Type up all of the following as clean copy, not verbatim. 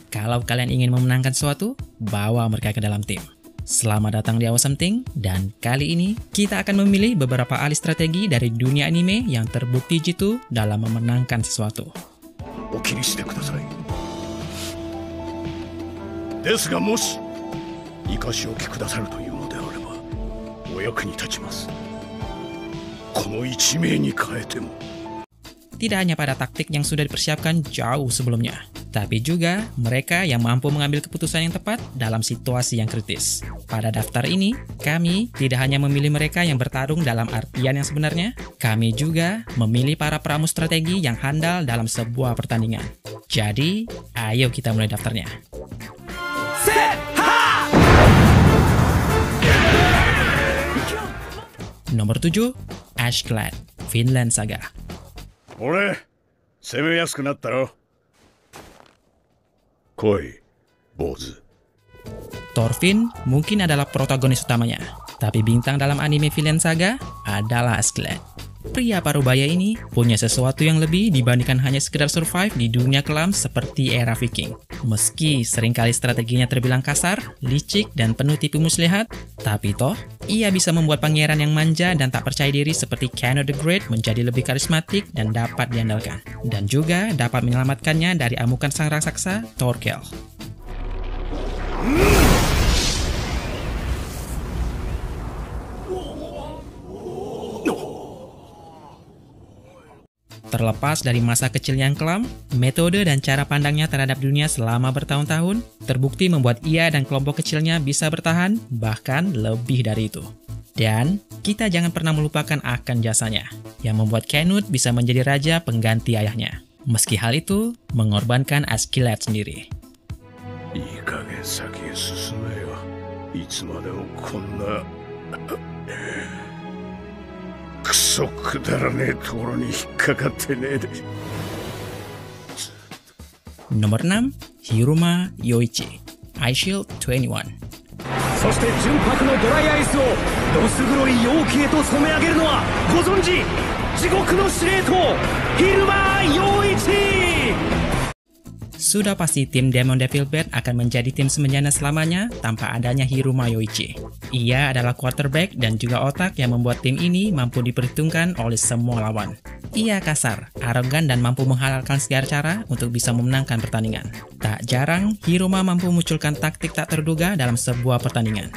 Kalau kalian ingin memenangkan sesuatu, bawa mereka ke dalam tim. Selamat datang di Awesome Team, dan kali ini kita akan memilih beberapa alih strategi dari dunia anime yang terbukti jitu dalam memenangkan sesuatu. お気にしてください。ですがもし生かしおきくださるというのであればお役に立ちます。この一名に変えても。Tidak hanya pada taktik yang sudah dipersiapkan jauh sebelumnya, tapi juga mereka yang mampu mengambil keputusan yang tepat dalam situasi yang kritis. Pada daftar ini, kami tidak hanya memilih mereka yang bertarung dalam artian yang sebenarnya, kami juga memilih para pramu strategi yang handal dalam sebuah pertandingan. Jadi, ayo kita mulai daftarnya. Nomor 7, Askeladd, Vinland Saga. 俺攻めやすくなったろ。来い坊主。 Thorfinn mungkin adalah protagonis utamanya, tapi bintang dalam anime Vinland Saga adalah Askeladd. Pria parubaya ini punya sesuatu yang lebih dibandingkan hanya sekedar survive di dunia kelam seperti era Viking. Meski seringkali strateginya terbilang kasar, licik, dan penuh tipu muslihat, tapi toh, ia bisa membuat pangeran yang manja dan tak percaya diri seperti Canor the Great menjadi lebih karismatik dan dapat diandalkan. Dan juga dapat menyelamatkannya dari amukan sang raksasa, Thorkel. Terlepas dari masa kecil yang kelam, metode dan cara pandangnya terhadap dunia selama bertahun-tahun terbukti membuat ia dan kelompok kecilnya bisa bertahan, bahkan lebih dari itu. Dan kita jangan pernah melupakan akan jasanya, yang membuat Canute bisa menjadi raja pengganti ayahnya. Meski hal itu mengorbankan Askeladd sendiri. いい加減先へ進めよ。いつまでもこんなクソくだらねえところに引っかかってねえで。 Nomor 6, Hiruma Yoichi, Eyeshield 21. そして純白のドライアイスをどす黒い陽気へと染め上げるのはご存知、地獄の司令塔昼間陽一。 Sudah pasti tim Demon Devil Bat akan menjadi tim semenjana selamanya tanpa adanya Hiruma Yoichi. Ia adalah quarterback dan juga otak yang membuat tim ini mampu diperhitungkan oleh semua lawan. Ia kasar, arogan, dan mampu menghalalkan segala cara untuk bisa memenangkan pertandingan. Tak jarang, Hiruma mampu memunculkan taktik tak terduga dalam sebuah pertandingan.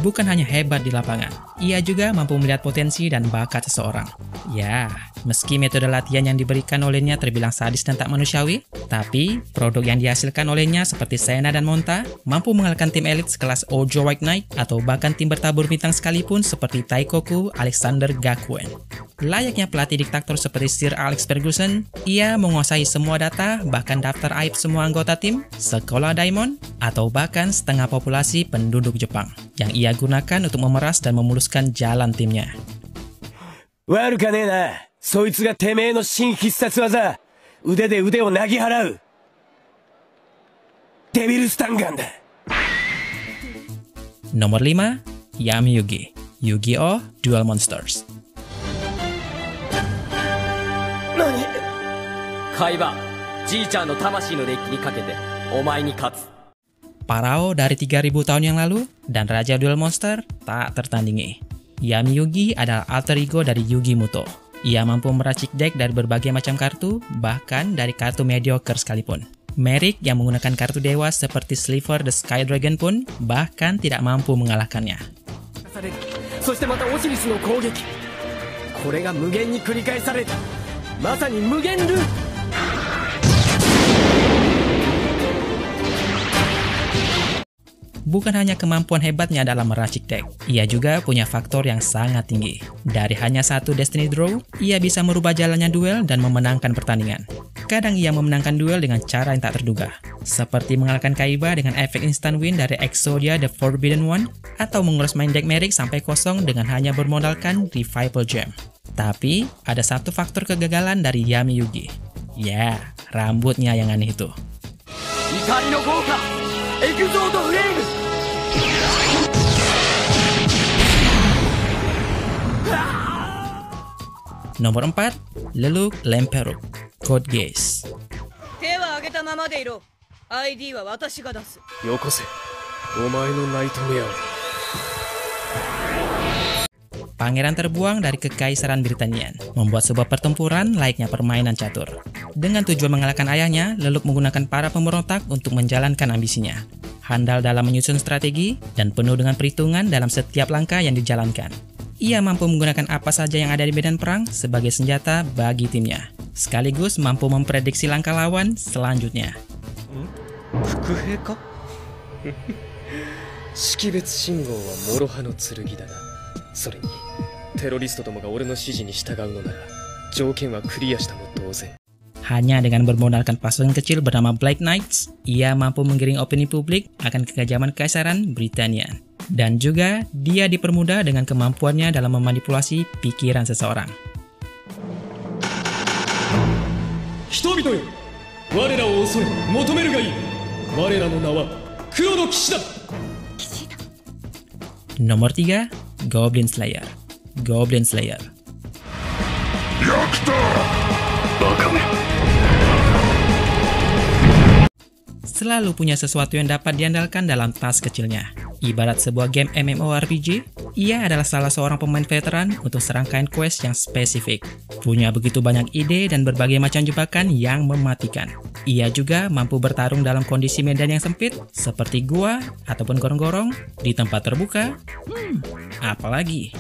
Bukan hanya hebat di lapangan, ia juga mampu melihat potensi dan bakat seseorang. Ya, meski metode latihan yang diberikan olehnya terbilang sadis dan tak manusiawi, tapi produk yang dihasilkan olehnya seperti Sena dan Monta mampu mengalahkan tim elit sekelas Ojo White Knight atau bahkan tim bertabur bintang sekalipun seperti Taikoku Alexander Gakuen. Layaknya pelatih diktator seperti Sir Alex Ferguson, ia menguasai semua data, bahkan daftar aib semua anggota tim, sekolah Daimon, atau bahkan setengah populasi penduduk Jepang, yang ia gunakan untuk memeras dan memuluskan jalan timnya. 悪かねえな、そいつがてめえの新必殺技、腕で腕をなぎ払うデビルスタンガンだ。 Nomor 5, Yami Yugi, Yu-Gi-Oh! Duel Monsters. 何？海馬、じいちゃんの魂のデッキにかけてお前に勝つ。 Parao dari 3000 tahun yang lalu dan Raja Duel Monster tak tertandingi. Yami Yugi adalah alter ego dari Yugi Muto. Ia mampu meracik deck dari berbagai macam kartu, bahkan dari kartu mediocre sekalipun. Merrick yang menggunakan kartu dewa seperti Sliver the Sky Dragon pun bahkan tidak mampu mengalahkannya. そしてまたオシリスの攻撃。これが無限に繰り返される。まさに無限ループ。 Bukan hanya kemampuan hebatnya dalam meracik deck, ia juga punya faktor yang sangat tinggi. Dari hanya satu Destiny Draw, ia bisa merubah jalannya duel dan memenangkan pertandingan. Kadang ia memenangkan duel dengan cara yang tak terduga, seperti mengalahkan Kaiba dengan efek instant win dari Exodia the Forbidden One, atau menguras main deck Merrick sampai kosong dengan hanya bermodalkan Revival Gem. Tapi, ada satu faktor kegagalan dari Yami Yugi. Ya, rambutnya yang aneh itu. Nomor 4, Leluk Lemperuk, Code Geass. 手は上げたままでいろ。ID は私が出す。よこせ。お前のナイトメアを。Pangeran terbuang dari Kekaisaran Britania, membuat sebuah pertempuran layaknya permainan catur. Dengan tujuan mengalahkan ayahnya, Leluk menggunakan para pemberontak untuk menjalankan ambisinya. Handal dalam menyusun strategi dan penuh dengan perhitungan dalam setiap langkah yang dijalankan. Ia mampu menggunakan apa saja yang ada di medan perang sebagai senjata bagi timnya, sekaligus mampu memprediksi langkah lawan selanjutnya. Fukuhei ka? 識別信号は諸刃の剣だな。それにテロリストどもが俺の指示に従うのなら条件はクリアしたも同然。 Hanya dengan bermodalkan pasukan kecil bernama Black Knights, ia mampu menggiring opini publik akan kekejaman Kekaisaran Britania. Dan juga dia dipermudah dengan kemampuannya dalam memanipulasi pikiran seseorang. 人々よ、我らを恐れ求めるがいい。我らの名は黒の騎士だ。 Nomor 3, Goblin Slayer. Goblin Slayer. Selalu punya sesuatu yang dapat diandalkan dalam tas kecilnya. Ibarat sebuah game MMORPG, ia adalah salah seorang pemain veteran untuk serangkaian quest yang spesifik. Punya begitu banyak ide dan berbagai macam jebakan yang mematikan. Ia juga mampu bertarung dalam kondisi medan yang sempit, seperti gua ataupun gorong-gorong, di tempat terbuka. Apalagi.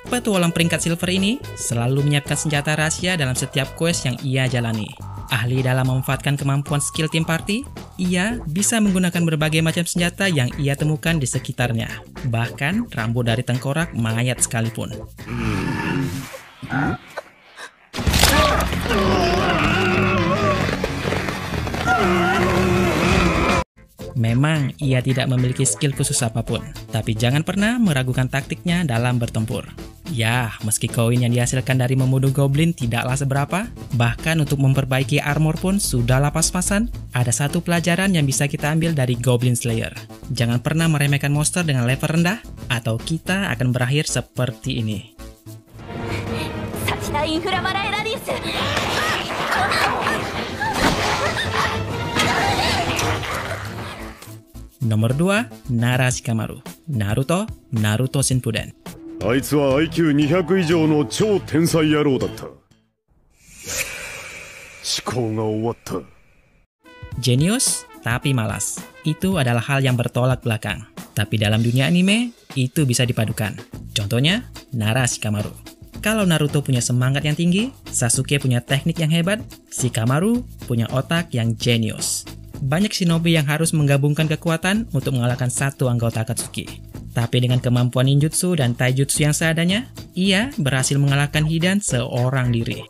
Petualang peringkat silver ini selalu menyiapkan senjata rahasia dalam setiap quest yang ia jalani. Ahli dalam memanfaatkan kemampuan skill tim party, ia bisa menggunakan berbagai macam senjata yang ia temukan di sekitarnya. Bahkan rambut dari tengkorak mayat sekalipun. Memang ia tidak memiliki skill khusus apapun, tapi jangan pernah meragukan taktiknya dalam bertempur. Ya, meski koin yang dihasilkan dari membunuh goblin tidaklah seberapa, bahkan untuk memperbaiki armor pun sudahlah pas-pasan, ada satu pelajaran yang bisa kita ambil dari Goblin Slayer. Jangan pernah meremehkan monster dengan level rendah, atau kita akan berakhir seperti ini. Nomor 2, Nara Shikamaru. Naruto Shippuden. あいつは IQ200 以上の超天才野郎だった。思考が終わった。 Jenius tapi malas. Itu adalah hal yang bertolak belakang. Tapi dalam dunia anime, itu bisa dipadukan. Contohnya, Nara Shikamaru. Kalau Naruto punya semangat yang tinggi, Sasuke punya teknik yang hebat, Shikamaru punya otak yang jenius. Banyak shinobi yang harus menggabungkan kekuatan untuk mengalahkan satu anggota Akatsuki. Tapi dengan kemampuan ninjutsu dan taijutsu yang seadanya, ia berhasil mengalahkan Hidan seorang diri.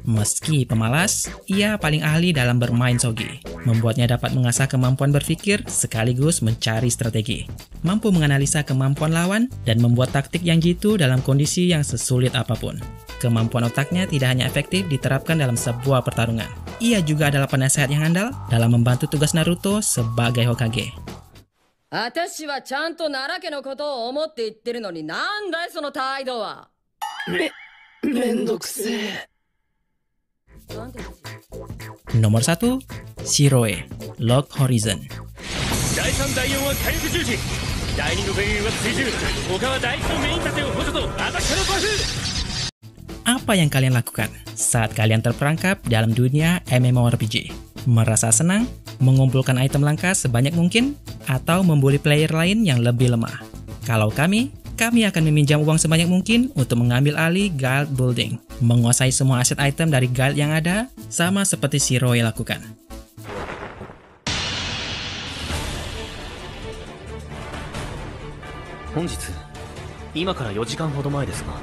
Meski pemalas, ia paling ahli dalam bermain shogi. Membuatnya dapat mengasah kemampuan berpikir sekaligus mencari strategi. Mampu menganalisa kemampuan lawan dan membuat taktik yang jitu dalam kondisi yang sesulit apapun. Kemampuan otaknya tidak hanya efektif diterapkan dalam sebuah pertarungan. Ia juga adalah penasehat yang handal dalam membantu tugas Naruto sebagai Hokage. 私はちゃんと奈良家のことを思って言ってるのになんだいその態度は。めんどくせえ。 Nomor 1, Shiroe, Log Horizon. 第3第4は火力重視。第2の前衛は追従。他は第1のメイン盾を補助とアタックのバフ。 Apa yang kalian lakukan saat kalian terperangkap dalam dunia MMORPG? Merasa senang, mengumpulkan item langka sebanyak mungkin, atau membuli player lain yang lebih lemah? Kalau kami akan meminjam uang sebanyak mungkin untuk mengambil alih guild building, menguasai semua aset item dari guild yang ada, sama seperti Shiroe lakukan. 本日、今から4時間ほど前ですが、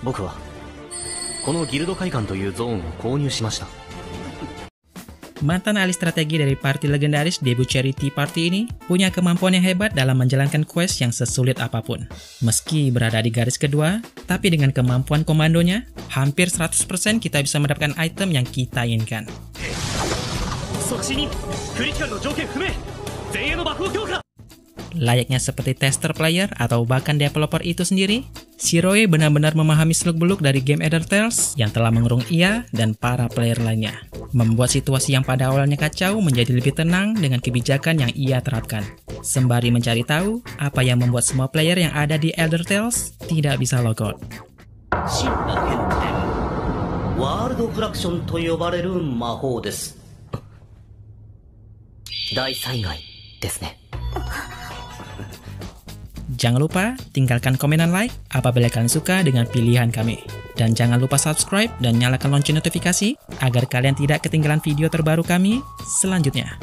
僕はこのギルド会館というゾーンを購入しました。Mantan ahli strategi dari party legendaris debut Charity Party ini punya kemampuan yang hebat dalam menjalankan quest yang sesulit apapun. Meski berada di garis kedua, tapi dengan kemampuan komandonya, hampir 100% kita bisa mendapatkan item yang kita inginkan. Layaknya seperti tester player atau bahkan developer itu sendiri, Shiroe benar-benar memahami seluk-beluk dari game Elder Tales yang telah mengurung ia dan para player lainnya, membuat situasi yang pada awalnya kacau menjadi lebih tenang dengan kebijakan yang ia terapkan, sembari mencari tahu apa yang membuat semua player yang ada di Elder Tales tidak bisa logout. Jangan lupa tinggalkan komen dan like apabila kalian suka dengan pilihan kami. Dan jangan lupa subscribe dan nyalakan lonceng notifikasi agar kalian tidak ketinggalan video terbaru kami selanjutnya.